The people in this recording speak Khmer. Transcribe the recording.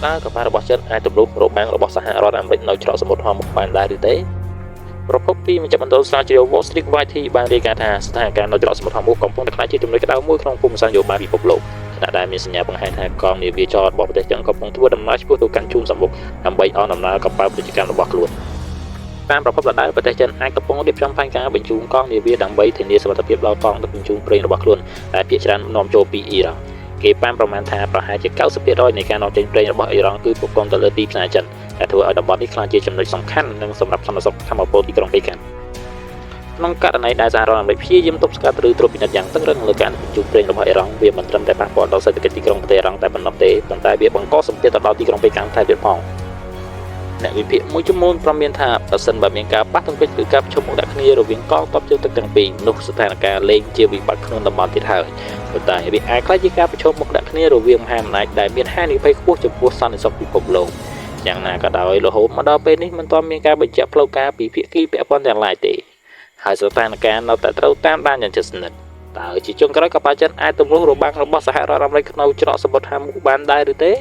តើកប៉ាល់របស់ចិនអាចទម្លុះរបាំងរបស់សហរដ្ឋអាមេរិកនៅច្រកសមុទ្រហោមុខបានដែរឬទេប្រពន្ធពីមជ្ឈមណ្ឌលស្រាវជ្រាវ Wall Street YT បានរាយការណ៍ថាស្ថានភាពនៅច្រកសមុទ្រហោមុខកំពុងតែក្លាយជាចំណុចក្តៅមួយក្នុងភូមិសាស្ត្រនយោបាយពិភពលោកខណៈដែលមានសញ្ញាបង្ហាញថាកងនាវាចររបស់ប្រទេសចិនកំពុងធ្វើដំណើរឆ្ពោះទៅកាន់ជូនសម្បុកដើម្បីអស់ដំណើរកប៉ាល់ពាណិជ្ជកម្មរបស់ខ្លួនតាមប្រភពដដែលប្រទេសចិនអាចកំពុងរៀបចំផែនការបញ្ជូនកងនាវាដើម្បីធានាសុវត្ថិភាពដល់កងដឹកជញ្ជូនប្រេងរបស់ខ្លួនដែលភាគច្រើននាំចូលពីអ៊ីរ៉ង់គេបានប្រមាណថាប្រហែលជា 90% នៃការនាំចេញប្រេងរបស់អ៊ីរ៉ង់គឺផ្គត់ផ្គង់ទៅលើទីផ្សារចិនដែលធ្វើឲ្យតំបន់នេះក្លាយជាចំណុចសំខាន់និងសម្រាប់សន្តិសុខកម្មពលទីក្រុងប៉េកាំងក្នុងករណីដែលសហរដ្ឋអាមេរិកព្យាយាមទប់ស្កាត់ឬត្រួតពិនិត្យយ៉ាងតឹងរ៉ឹងលើការបញ្ជូនប្រេងរបស់អ៊ីរ៉ង់វាមិនត្រឹមតែប៉ះពាល់ដល់សេដ្ឋកិច្ចទីក្រុងប្រទេសអ៊ីរ៉ង់តែប៉ុណ្ណោះទេប៉ុន្តែវាបង្កសម្ពាធទៅដល់ទីក្រុងប៉េកាំងថែមទៀតផងអ្នកវិភាគមួយចំនួនប្រមានថាប្រសិនបើមានការប៉ះទង្គិចឬការប្រជុំមុខដាក់គ្នារវាងកងទ័ពជើងទឹកទាំងពីរនោះស្ថានភាពលែងជាវិបត្តិក្នុងតំបន់ទៀតហើយប៉ុន្តែវាអាចក្លាយជាការប្រជុំមុខដាក់គ្នារវាងមហាអំណាចដែលមានហានិភ័យខ្ពស់ចំពោះសន្តិសុខពិភពលោកយ៉ាងណាក៏ដោយរហូតមកដល់ពេលនេះមិនទាន់មានការបញ្ជាក់ផ្លូវការពីភាគីពាក់ព័ន្ធទាំងឡាយទេហើយស្ថានភាពនៅតែត្រូវតាមដានយ៉ាងជិតស្និទ្ធតើជាចុងក្រោយកប៉ាល់ចិនអាចទម្លុះរបាំងរបស់សហរដ្ឋអាមេរិកក្នុងច្រកសមុទ្រហាមុខបានដែរឬទេ